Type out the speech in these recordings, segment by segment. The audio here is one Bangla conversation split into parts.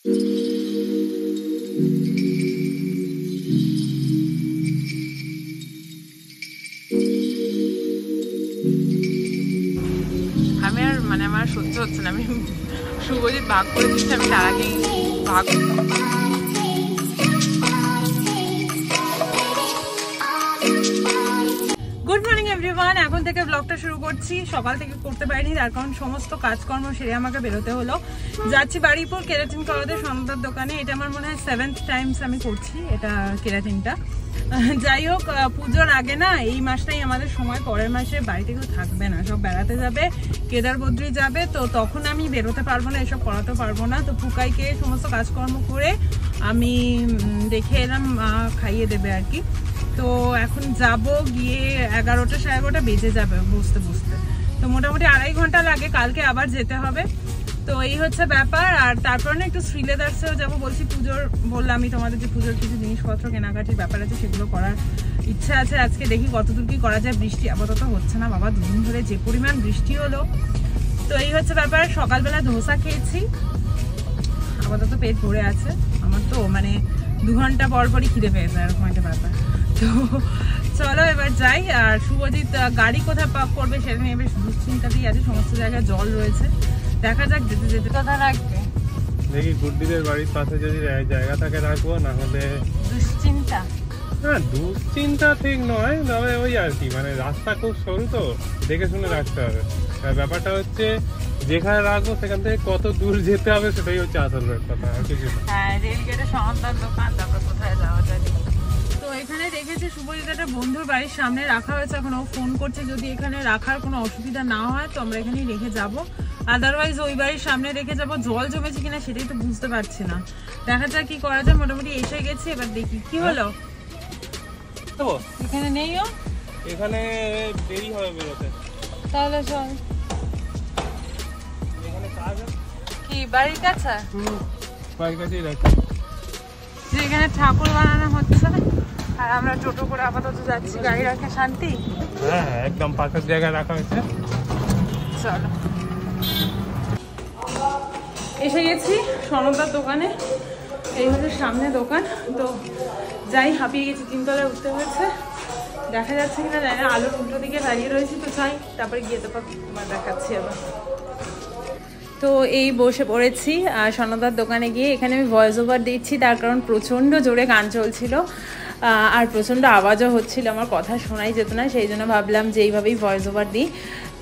আমি আর মানে আমার সহ্য হচ্ছে না, আমি শুভজিৎ ভাগ করে দিচ্ছি, আমি তার আগেই ভাগ। গুড মর্নিং এভরিওয়ান, এখন থেকে ব্লগটা শুরু করছি। সকাল থেকে করতে পারিনি, তার কারণ সমস্ত কাজকর্ম সেরে আমাকে বেরোতে হলো। যাচ্ছি বাড়িপুর কেরাটিন করাতে সন্ধ্যার দোকানে। এটা আমার মনে হয় 7th টাইমস আমি করছি এটা কেরাটিনটা। যাই হোক, পুজোর আগে না এই মাসটাই আমাদের সময়, পরের মাসে বাড়িতে কেউ থাকবে না, সব বেড়াতে যাবে, কেদার বদ্রী যাবে, তো তখন আমি বেরোতে পারবো না, এসব করাতে পারবো না। তো ফুকাইকে সমস্ত কাজকর্ম করে আমি দেখে এলাম, খাইয়ে দেবে আর কি। তো এখন যাব, গিয়ে 11টা 11:30 বেজে যাবে বুঝতে বুঝতে, তো মোটামুটি 2.5 ঘন্টা লাগে। কালকে আবার যেতে হবে, তো এই হচ্ছে ব্যাপার। আর তারপর না একটু শ্রীলেদার্সেও যাবো বলছি। পুজোর বললাম আমি তোমাদের যে পুজোর কিছু জিনিসপত্র কেনাকাটির ব্যাপার আছে, সেগুলো করার ইচ্ছা আছে। আজকে দেখি কতদূর কি করা যায়। বৃষ্টি আপাতত হচ্ছে না বাবা, 2 দিন ধরে যে পরিমাণ বৃষ্টি হলো। তো এই হচ্ছে ব্যাপার। সকালবেলা ধোসা খেয়েছি, আপাতত পেট ভরে আছে আমার। তো মানে 2 ঘন্টা পর পরই খিদে পেয়েছে, এরকম একটা ব্যাপার। তো চলো এবার যাই। আর শুভজিৎ গাড়ি কোথায় পার্ক করবে সেটা নিয়ে বেশ দুশ্চিন্তাতেই আছে। সমস্ত জায়গায় জল রয়েছে, দেখা যাক যেতে যেতে কোথায় রাখবে। দেখি গুড্ডিদের বাড়ির পাশে যদি জায়গা থাকে রাখবো, না হলে দুশ্চিন্তা। হ্যাঁ, দুশ্চিন্তা ঠিক নয়, তবে ওই আর কি, মানে রাস্তা খুব সরু, তো দেখে শুনে রাখতে হবে। ব্যাপারটা হচ্ছে যেখানে রাখবো সেখান থেকে কত দূর যেতে হবে, সেটাই হচ্ছে আসল কথা, আর কিছু না। হ্যাঁ, রেলগেটে সন্ধ্যার দোকান, তারপর কোথায় যাওয়া যায়। তো এখানে রেখেছি শুভজিৎ একটা বন্ধুর বাড়ির সামনে রাখা হয়েছে। এখন ও ফোন করছে, যদি এখানে রাখার কোনো অসুবিধা না হয় তো আমরা এখানেই রেখে যাব, আদারওয়াইজ ওই বাড়ির সামনে রেখে যাব। জল জমেছে কিনা সেটাই তো বুঝতে পারছি না, দেখা যাক কি করা যায়। মোটামুটি এসে গেছি, এবার দেখি কি হলো। এখানে নেই, ও এখানে দেরি হবে বেরোতে, তাহলে চল। এখানে কাজ কি বাড়ির কাছে? বাড়ির কাছেই রাখি, যে এখানে ঠাকুর বানানো হচ্ছে, আর আমরা টোটো করে আপাতত যাচ্ছি। গাড়ি রাখা শান্তি। হ্যাঁ একদম পাশের জায়গায় রাখা হয়েছে। চলো, এসে গেছি সনদার দোকানে। এই হচ্ছে সামনে দোকান। তো যাই, হাঁপিয়ে গেছি, 3 তলায় উঠতে হয়েছে। দেখা যাচ্ছে কিনা জানি না, আলোর উল্টো দিকে দাঁড়িয়ে রয়েছি। তো যাই, তারপরে গিয়ে তো তোমার দেখাচ্ছি আবার। তো এই বসে পড়েছি সনদার দোকানে গিয়ে। এখানে আমি ভয়েস ওভার দিচ্ছি, তার কারণ প্রচণ্ড জোরে গান চলছিল আর প্রচণ্ড আওয়াজও হচ্ছিল, আমার কথা শোনাই যেত না। সেই জন্য ভাবলাম যে এইভাবেই ভয়েস ওভার দিই।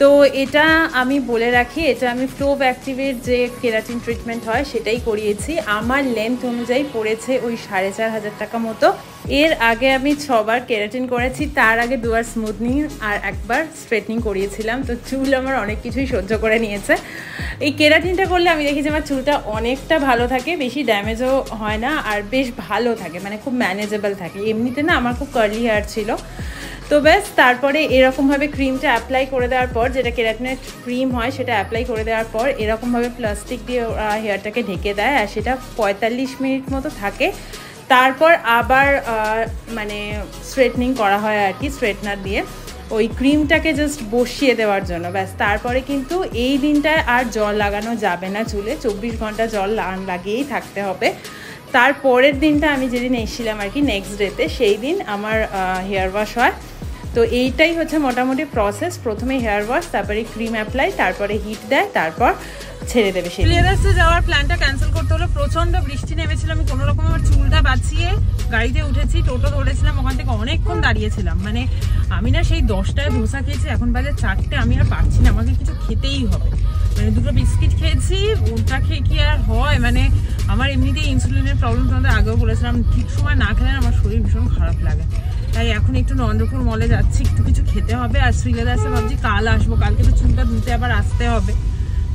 তো এটা আমি বলে রাখি, এটা আমি ফ্লোভ অ্যাক্টিভের যে কেরাটিন ট্রিটমেন্ট হয় সেটাই করিয়েছি। আমার লেন্থ অনুযায়ী পড়েছে ওই 4,500 টাকা মতো। এর আগে আমি 6 বার কেরাটিন করেছি, তার আগে 2 বার স্মুথনিং আর 1 বার স্ট্রেটনিং করিয়েছিলাম। তো চুল আমার অনেক কিছুই সহ্য করে নিয়েছে। এই কেরাটিনটা করলে আমি দেখি যে আমার চুলটা অনেকটা ভালো থাকে, বেশি ড্যামেজও হয় না, আর বেশ ভালো থাকে, মানে খুব ম্যানেজেবল থাকে। এমনিতে না আমার খুব কার্লি হেয়ার ছিল। তো ব্যাস, তারপরে এরকমভাবে ক্রিমটা অ্যাপ্লাই করে দেওয়ার পর, যেটা কেরাটিনের ক্রিম হয় সেটা অ্যাপ্লাই করে দেওয়ার পর এরকমভাবে প্লাস্টিক দিয়ে হেয়ারটাকে ঢেকে দেয়, আর সেটা 45 মিনিট মতো থাকে। তারপর আবার মানে স্ট্রেটনিং করা হয় আর কি, স্ট্রেটনার দিয়ে ওই ক্রিমটাকে জাস্ট বসিয়ে দেওয়ার জন্য। ব্যাস, তারপরে কিন্তু এই দিনটায় আর জল লাগানো যাবে না চুলে, 24 ঘন্টা জল লাগিয়েই থাকতে হবে। তারপরের দিনটা আমি যেদিন এসেছিলাম আর কি, নেক্সট ডেতে, সেই দিন আমার হেয়ার ওয়াশ হয়। তো এইটাই হচ্ছে মোটামুটি প্রসেস। প্রথমে হেয়ার ওয়াশ, তারপরে ক্রিম অ্যাপ্লাই, তারপরে হিট দেয়, তারপর ছেড়ে দেবে। সেই লেদার্সে যাওয়ার প্ল্যানটা ক্যান্সেল করতে হলো, প্রচণ্ড বৃষ্টি নেমেছিল। আমি কোনো রকম আমার চুলটা বাঁচিয়ে গাড়িতে উঠেছি, টোটো ধরেছিলাম, ওখান থেকে অনেকক্ষণ দাঁড়িয়েছিলাম। মানে আমি না সেই 10টায় ধোসা খেয়েছি, এখন বাজে 4টে, আমি আর পারছি না, আমাকে কিছু খেতেই হবে। মানে 2টো বিস্কিট খেয়েছি, ওটা খেয়ে কি আর হয়। মানে আমার এমনিতেই ইনসুলিনের প্রবলেম, তোমাদের আগেও বলেছিলাম, ঠিক সময় না খেলে আমার শরীর ভীষণ খারাপ লাগে। তাই এখন একটু নন্দপুর মলে যাচ্ছি, একটু কিছু খেতে হবে। আর শ্রীলেদার্সে ভাবছি কাল আসবো, কালকে তো চুলটা ধুতে আবার আসতে হবে।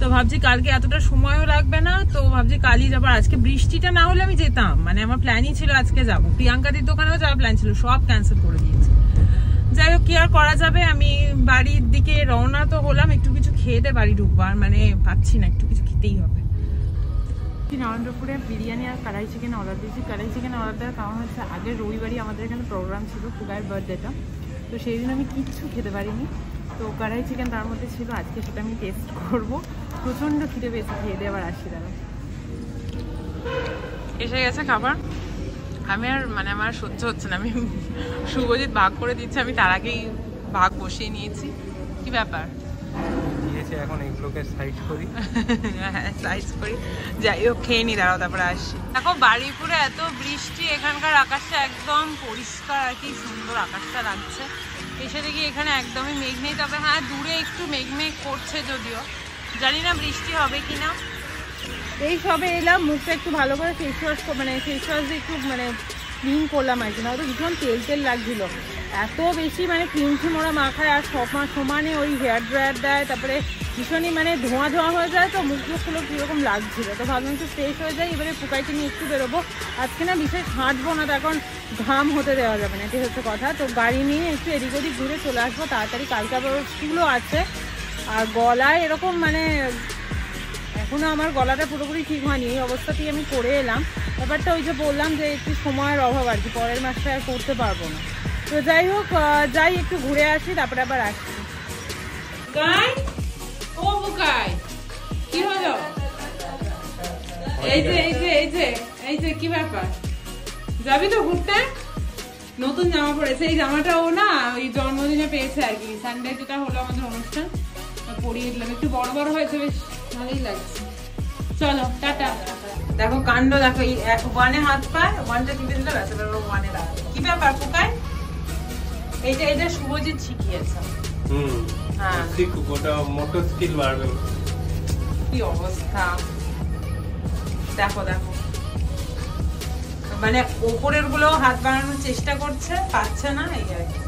তো ভাবছি কালকে এতটা সময়ও লাগবে না, তো ভাবছি কালই যাবো। আজকে বৃষ্টিটা না হলে আমি যেতাম, মানে আমার প্ল্যানই ছিল আজকে যাবো। প্রিয়াঙ্কাদির দোকানেও যাওয়ার প্ল্যান ছিল, সব ক্যান্সেল করে দিয়েছি। যাই হোক, কি আর করা যাবে। আমি বাড়ির দিকে রওনা তো হলাম, একটু কিছু খেয়ে দিয়ে বাড়ি ঢুকবো। আর মানে পাচ্ছি না, একটু কিছু খেতেই হবে। নরেন্দ্রপুরে বিরিয়ানি আর কড়াই চিকেন অর্ডার দিয়েছি। কড়াই চিকেন অর্ডার দেওয়ার কারণ হচ্ছে আগের রবিবারই আমাদের এখানে প্রোগ্রাম ছিল, ফুগার বার্থডেটা, তো সেই দিন আমি কিচ্ছু খেতে পারিনি। তো কড়াই চিকেন তার মধ্যে ছিল, আজকে সেটা আমি টেস্ট করবো। প্রচণ্ড খিদে পেয়েছে, খেয়ে দিয়ে আবার আসি। দাঁড়া, এসে গেছে খাবার। আমি আর মানে আমার সহ্য হচ্ছে না, আমি শুভজিৎ ভাগ করে দিচ্ছে, আমি তার আগেই ভাগ বসিয়ে নিয়েছি। কি ব্যাপার? এখন এগুলোকে সাইড করি। হ্যাঁ সাইজ করি, যাই হোক খেয়ে নি, দাঁড়াও তারপরে আসছি। দেখো বারুইপুরে এত বৃষ্টি, এখানকার আকাশটা একদম পরিষ্কার আর কি সুন্দর আকাশটা লাগছে। এসে দেখি এখানে একদমই মেঘ নেই, তবে হ্যাঁ দূরে একটু মেঘ মেঘ করছে, যদিও জানি না বৃষ্টি হবে কিনা। এই সবে এলাম, মুখটা একটু ভালো করে ফেস ওয়াশ মানে ফেস ওয়াশ দিয়ে একটু মানে ক্লিন করলাম আর কি, না হয়তো ভীষণ তেল তেল লাগছিল, এত বেশি মানে ক্রিম ফিম ওরা মাখায় আর সমানে ওই হেয়ার ড্রায়ার দেয়, তারপরে ভীষণই মানে ধোঁয়া ধোঁয়া হয়ে যায়, তো মুখগুলো কীরকম লাগছিল, তো ভাবলাম একটু ফ্রেশ হয়ে যায়। এবারে পুকাইকে নিয়ে একটু বেরোবো, আজকে না বিশেষ হাঁটবো না, তো এখন ঘাম হতে দেওয়া যাবে না, এটাই হচ্ছে কথা। তো গাড়ি নিয়ে একটু এদিক ওদিক ঘুরে চলে আসবো তাড়াতাড়ি, কালকে আবার স্কুলও আছে। আর গলায় এরকম মানে এখনও আমার গলাটা পুরোপুরি ঠিক হয়নি, এই অবস্থাতেই আমি করে এলাম। ব্যাপারটা ওই যে বললাম যে একটু সময়ের অভাব আর কি, পরের মাসটা আর করতে পারবো না। তো যাই হোক, যাই একটু ঘুরে আসি, তারপরে আবার আসছি। গাই ও বুকাই কি হলো? এই যে এই যে এই যে এই যে কি ব্যাপার, যাবি তো ঘুরতে? নতুন জামা পড়েছে, এই জামাটা ও না ওই জন্মদিনে পেয়েছে আর কি, সানডে যেটা হলো আমাদের অনুষ্ঠান, পরিয়ে দিলাম, একটু বড় বড় হয়েছে, বেশ ভালোই লাগছে। চলো টাটা। দেখো কাণ্ড দেখো, এই ওয়ানে হাত পায়, ওয়ানটা টিপে দিলে ব্যাস এবার ওয়ানে দাঁড়াবে। কি ব্যাপার পোকায়? এইটা শুভজিৎ শিখিয়েছে। হ্যাঁ ওটা মোটর স্কিল বাড়বে। কি অবস্থা দেখো দেখো, মানে ওপরের গুলো হাত বাড়ানোর চেষ্টা করছে, পাচ্ছে না, এই আর কি।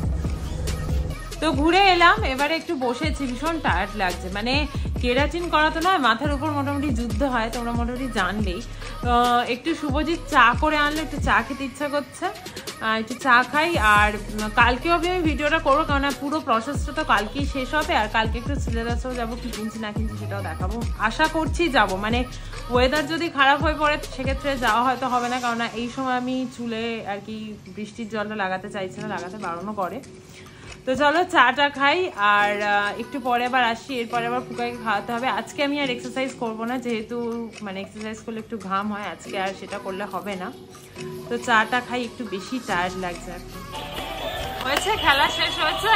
তো ঘুরে এলাম, এবারে একটু বসেছি, ভীষণ টায়ার্ড লাগছে, মানে কেরাটিন করা তো নয়, মাথার উপর মোটামুটি যুদ্ধ হয়, তোমরা মোটামুটি জানবেই। একটু শুভজিৎ চা করে আনলে, একটু চা খেতে ইচ্ছা করছে, একটু চা খাই। আর কালকেও আমি ভিডিওটা করবো, কারণ পুরো প্রসেসটা তো কালকেই শেষ হবে, আর কালকে একটু সিলেবাসেও যাবো, কি কিনছি না কিনছি সেটাও দেখাবো, আশা করছি যাবো। মানে ওয়েদার যদি খারাপ হয়ে পড়ে সেক্ষেত্রে যাওয়া হয়তো হবে না, কারণ এই সময় আমি চুলে আর কি বৃষ্টির জলটা লাগাতে চাইছি না, লাগাতে বারণও করে। তো চলো চাটা খাই, আর একটু পরে আবার আসি, এরপরে আবার পুকাইকে খাওয়াতে হবে। আজকে আমি আর এক্সারসাইজ করবো না, যেহেতু মানে এক্সারসাইজ করলে একটু ঘাম হয়, আজকে আর সেটা করলে হবে না। তো চাটা খাই, একটু বেশি টায়ার্ড লাগছে। হয়েছে খেলা শেষ হয়েছে,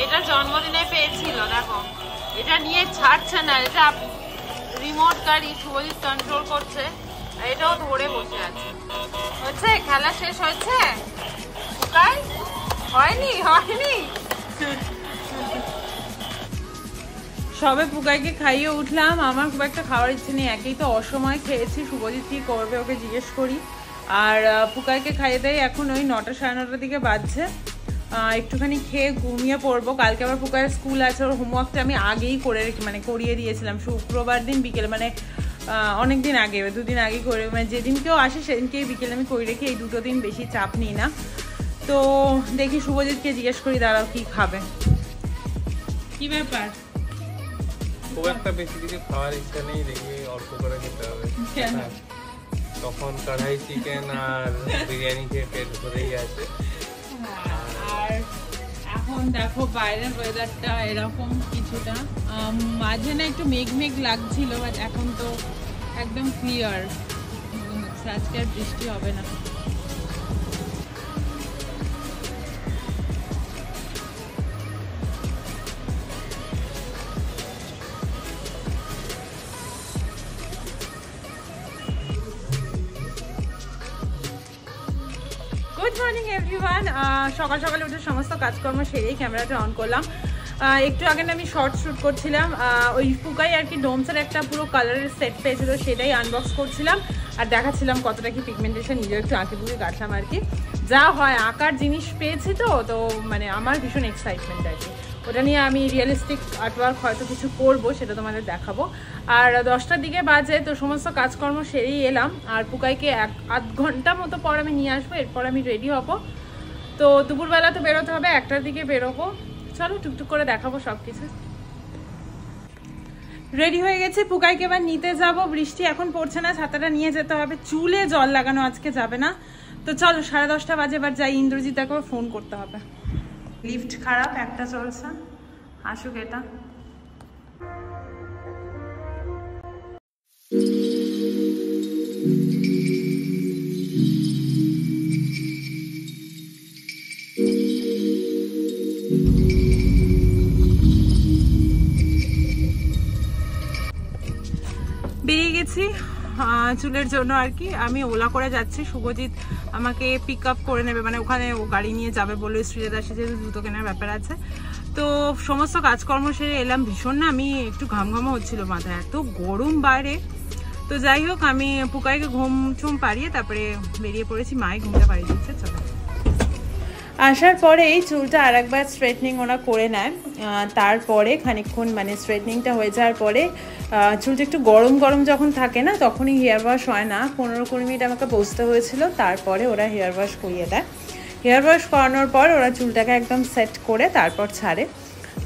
এটা জন্মদিনে পেয়েছিল, দেখো এটা নিয়ে ছাড়ছে না, এটা রিমোট গাড়ি শুভজিৎ কন্ট্রোল করছে, এটাও ধরে বসে আছে। হয়েছে খেলা শেষ হয়েছে পুকাই? হয়নি হয়নি। সবে পুকাইকে খাইয়ে উঠলাম, আমার খুব একটা খাওয়ার ইচ্ছে নেই, একেই তো অসময় খেয়েছি, শুভজিৎ কি করবে ওকে জিজ্ঞেস করি। আর পুকাইকে খাইয়ে দেয় এখন ওই 9টা সাড়ে 9টার দিকে বাজছে, একটুখানি খেয়ে ঘুমিয়ে পড়বো। কালকে আবার পুকাইয়ের স্কুল আছে, ওর হোমওয়ার্কটা আমি আগেই করে মানে করিয়ে দিয়েছিলাম, শুক্রবার দিন বিকেলে, মানে অনেক দিন আগে, 2 দিন আগে করে, মানে যেদিনকেও আসে সেদিনকেই বিকেলে আমি করে রেখে, এই 2 দিন বেশি চাপ নিই না। তো দেখি শুভজিৎকে জিজ্ঞেস করি দাঁড়াও কি খাবে। কি ব্যাপার? খুব একটা বেশি কিছু খাওয়ার ইচ্ছা নেই, দেখবি অল্প করে খেতে হবে, তখন কড়াই চিকেন আর বিরিয়ানি খেয়ে পেট ভরেই আছে। আর এখন দেখো বাইরের ওয়েদারটা এরকম কিছুটা, মাঝে না একটু মেঘ মেঘ লাগছিল, বাট এখন তো একদম ক্লিয়ার, আজকে আর বৃষ্টি হবে না। Good morning everyone. সকাল সকালে উঠে সমস্ত কাজকর্ম সেরেই ক্যামেরাটা অন করলাম। একটু আগে আমি শর্ট শ্যুট করছিলাম, ওই পুকাই আর কি ডোমসের একটা পুরো কালারের সেট পেয়েছিল, সেটাই আনবক্স করছিলাম আর দেখাচ্ছিলাম কতটা কি পিগমেন্টেশন, নিজেও একটু আঁকে বুকে কাটলাম আর কি। যা হয় আঁকার জিনিস পেয়েছি তো মানে আমার ভীষণ এক্সাইটমেন্ট আর কি, ওটা নিয়ে আমি রিয়েলিস্টিক আর্টওয়ার্ক হয়তো কিছু করবো, সেটা তোমাদের দেখাবো। আর 10টার দিকে বাজে, তো সমস্ত কাজকর্ম সেরেই এলাম, আর পুকাইকে 1-8 ঘন্টা মতো পর আমি নিয়ে আসবো, এরপর আমি রেডি হবো। তো দুপুরবেলা তো বেরোতে হবে, 1টার দিকে বেরোবো, চলো টুকটুক করে দেখাবো সব কিছু। রেডি হয়ে গেছে, পুকাইকে এবার নিতে যাব, বৃষ্টি এখন পড়ছে না, ছাতাটা নিয়ে যেতে হবে, চুলে জল লাগানো আজকে যাবে না। তো চলো 10:30 বাজে, এবার যাই, ইন্দ্রজিৎ একবার ফোন করতে হবে। লিফট খারাপ, একটা চলছে, আসুক এটা। চুলের জন্য আর কি। আমি ওলা করে যাচ্ছি, শুভজিৎ আমাকে পিক আপ করে নেবে, মানে ওখানে ও গাড়ি নিয়ে যাবে বলে স্ট্রিটে আসে, যেহেতু জুতো কেনার ব্যাপার আছে। তো সমস্ত কাজকর্ম সেরে এলাম, ভীষণ না আমি একটু ঘামঘামও হচ্ছিল মাথায়, এত গরম বাইরে। তো যাই হোক, আমি পুকাইকে ঘুম চুম পাড়িয়ে তারপরে বেরিয়ে পড়েছি, মায়ে ঘুমটা পাড়িয়ে দিচ্ছে। চলো, আসার পরেই চুলটা আর একবার স্ট্রেটনিং ওরা করে নেয়। তারপরে খানিকক্ষণ মানে স্ট্রেটনিংটা হয়ে যাওয়ার পরে চুলটা একটু গরম গরম যখন থাকে না, তখনই হেয়ার ওয়াশ হয় না, 15-20 মিনিট আমাকে বসতে হয়েছিল। তারপরে ওরা হেয়ার ওয়াশ করিয়ে দেয়। হেয়ার ওয়াশ করানোর পর ওরা চুলটাকে একদম সেট করে তারপর ছাড়ে।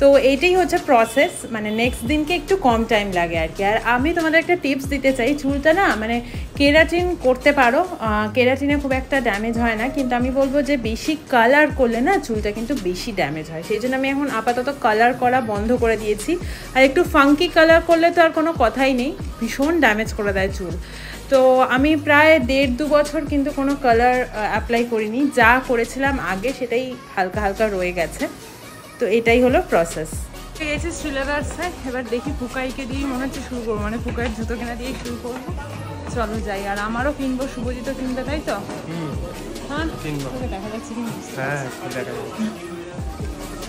তো এইটাই হচ্ছে প্রসেস, মানে নেক্সট দিনকে একটু কম টাইম লাগে আর কি। আর আমি তোমাদের একটা টিপস দিতে চাই, চুলটা না মানে কেরাটিন করতে পারো, কেরাটিনে খুব একটা ড্যামেজ হয় না, কিন্তু আমি বলবো যে বেশি কালার করলে না চুলটা কিন্তু বেশি ড্যামেজ হয়। সেই জন্য আমি এখন আপাতত কালার করা বন্ধ করে দিয়েছি। আর একটু ফাঙ্কি কালার করলে তো আর কোনো কথাই নেই, ভীষণ ড্যামেজ করে দেয় চুল। তো আমি প্রায় 1.5-2 বছর কিন্তু কোনো কালার অ্যাপ্লাই করিনি, যা করেছিলাম আগে সেটাই হালকা হালকা রয়ে গেছে। তো এটাই হলো প্রসেস। গেছি শ্রীলেদার্সে, এবার দেখি পুকাইকে দিয়ে মনে হচ্ছে শুরু করবো, মানে পুকাইয়ের জুতো কেনা দিয়ে শুরু করবো। চলো যাই, আর আমারও কিনবো, শুভজিৎও কিনবে, তাই তো? হ্যাঁ, দেখা যাচ্ছে কি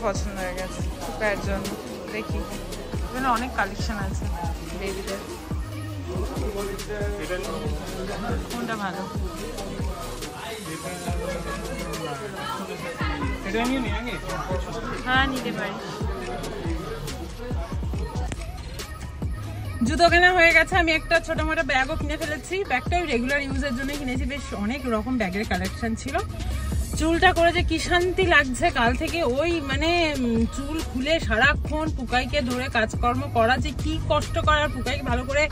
পছন্দ হয়ে গেছে পুকাইয়ের জন্য। দেখি এখানে অনেক কালেকশন আছে বেবিদের, কোনটা ভালো? হ্যাঁ, নিতে পারি। জুতো কেনা হয়ে গেছে, আমি একটা ছোট মোটো ব্যাগও কিনে ফেলেছি। ব্যাগটাও রেগুলার ইউজের জন্য কিনেছি, বেশ অনেক রকম ব্যাগের কালেকশন ছিল। চুলটা করে যে কি শান্তি লাগছে কাল থেকে, ওই মানে চুল খুলে সারাক্ষণ পুকাইকে ধরে কাজকর্ম করা যে কি কষ্ট করার, পুকাইকে ভালো করে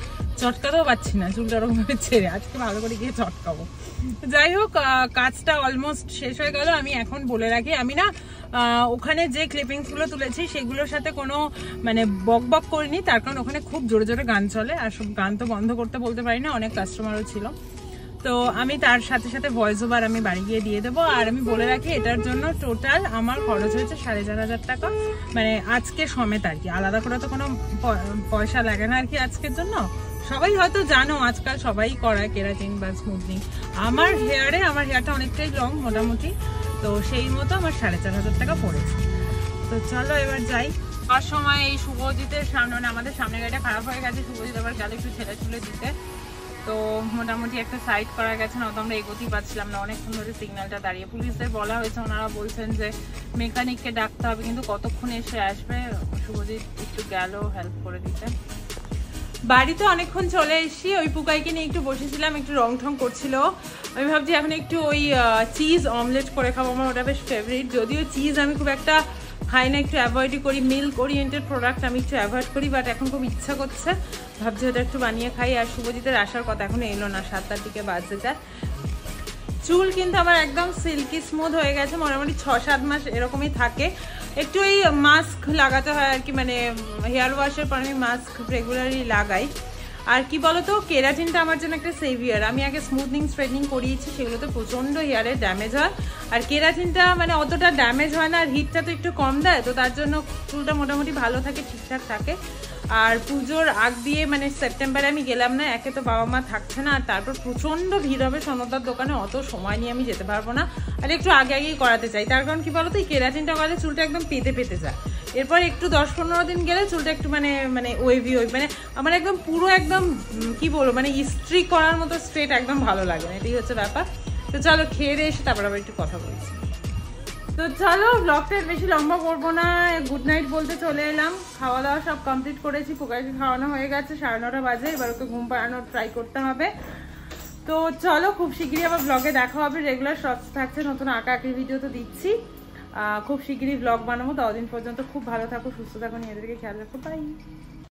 চটকাতেও পাচ্ছি না, চুলটা ওরকম ভাবে ছেড়ে, আজকে ভালো করে গিয়ে চটকাবো। যাই হোক, কাজটা অলমোস্ট শেষ হয়ে গেল। আমি এখন বলে রাখি, আমি না ওখানে যে ক্লিপিংস গুলো তুলেছি সেগুলোর সাথে কোনো মানে বক বক করিনি, তার কারণ ওখানে খুব জোরে জোরে গান চলে, আর সব গান তো বন্ধ করতে বলতে পারি না, অনেক কাস্টমারও ছিল। তো আমি তার সাথে সাথে ভয়েস ওভার আমি বাড়ি গিয়ে দিয়ে দেবো। আর আমি বলে রাখি, এটার জন্য টোটাল আমার খরচ হয়েছে 4,500 টাকা, মানে আজকে সমেত আর কি, আলাদা করে তো কোনো পয়সা লাগে না আর কি আজকের জন্য। সবাই হয়তো জানো আজকাল সবাই করায় কেরাটিন বা স্মুথনিং। আমার হেয়ারটা অনেকটাই লং মোটামুটি, তো সেই মতো আমার 4,500 টাকা পড়েছে। তো চলো এবার যাই। আর সময় এই শুভজিতের সামনে, মানে আমাদের সামনে গাড়িটা খারাপ হয়ে গেছে, শুভজিৎ আবার গেলে একটু ছেলে ছুলে দিতে। তো মোটামুটি একটা সাইড করা গেছে না, তো আমরা এগোতেই পারছিলাম না, অনেকক্ষণ ধরে সিগন্যালটা দাঁড়িয়ে। পুলিশদের বলা হয়েছে, ওনারা বলছেন যে মেকানিককে ডাকতে হবে, কিন্তু কতক্ষণ এসে আসবে। শুভজিৎ একটু গেল হেল্প করে দিতে। বাড়িতে অনেকক্ষণ চলে এসেছি, ওই পুকাইকে নিয়ে একটু বসেছিলাম, একটু রং ঠং করছিল। আমি ভাবছি এখন একটু ওই চিজ অমলেট করে খাবো, আমার ওটা বেশ ফেভারিট। যদিও চিজ আমি খুব একটা খাই না, একটু অ্যাভয়েডই করি, মিল্ক ওরিয়েন্টেড প্রোডাক্ট আমি একটু অ্যাভয়েড করি, বাট এখন খুব ইচ্ছা করছে, ভাবছি ওটা একটু বানিয়ে খাই। আর শুভজিতের আসার কথা এখনো এলো না, 7টার দিকে বাজতে যায়। চুল কিন্তু আমার একদম সিল্কি স্মুথ হয়ে গেছে, মোটামুটি 6-7 মাস এরকমই থাকে। একটু এই মাস্ক লাগাতে হয় আর কি, মানে হেয়ার ওয়াশের পর আমি মাস্ক রেগুলারলি লাগাই। আর কি বলতো, কেরাটিনটা আমার জন্য একটা সেভিয়ার। আমি আগে স্মুথনিং স্ট্রেটনিং করিয়েছি, সেগুলোতে প্রচণ্ড হেয়ারে ড্যামেজ হয়, আর কেরাটিনটা মানে অতটা ড্যামেজ হয় না, আর হিটটা তো একটু কম দেয়, তো তার জন্য চুলটা মোটামুটি ভালো থাকে, ঠিকঠাক থাকে। আর পুজোর আগ দিয়ে মানে সেপ্টেম্বরে আমি গেলাম না, একে তো বাবা মা থাকছে না, আর তারপর প্রচণ্ড ভিড় হবে সনদার দোকানে, অত সময় নিয়ে আমি যেতে পারবো না, আর একটু আগে আগেই করাতে চাই। তার কারণ কি বলতো, এই কেরাটিনটা করালে চুলটা একদম পেতে পেতে যায়। এরপর একটু 10-15 দিন গেলে চুলটা একটু মানে ওয়েভি মানে আমার একদম পুরো একদম কি বলবো, মানে ইস্ট্রি করার মতো স্ট্রেট একদম ভালো লাগে না, এটাই হচ্ছে ব্যাপার। তো চলো খেয়ে দিয়ে এসে তারপর আবার একটু কথা বলছি। তো চলো ব্লগটা বেশি লম্বা করবো না, গুড নাইট বলতে চলে এলাম। খাওয়া দাওয়া সব কমপ্লিট করেছি, পুকাইকে খাওয়ানো হয়ে গেছে, 9:30 বাজে, এবার ওকে ঘুম পাড়ানোর ট্রাই করতে হবে। তো চলো খুব শিগগিরই আবার ব্লগে দেখা হবে, রেগুলার শর্টস থাকছে, নতুন আঁকি ভিডিও তো দিচ্ছি, খুব শিগগিরই ব্লগ বানাবো। ততদিন পর্যন্ত খুব ভালো থাকো, সুস্থ থাকো, নিজেদেরকে খেয়াল রাখো, বাই।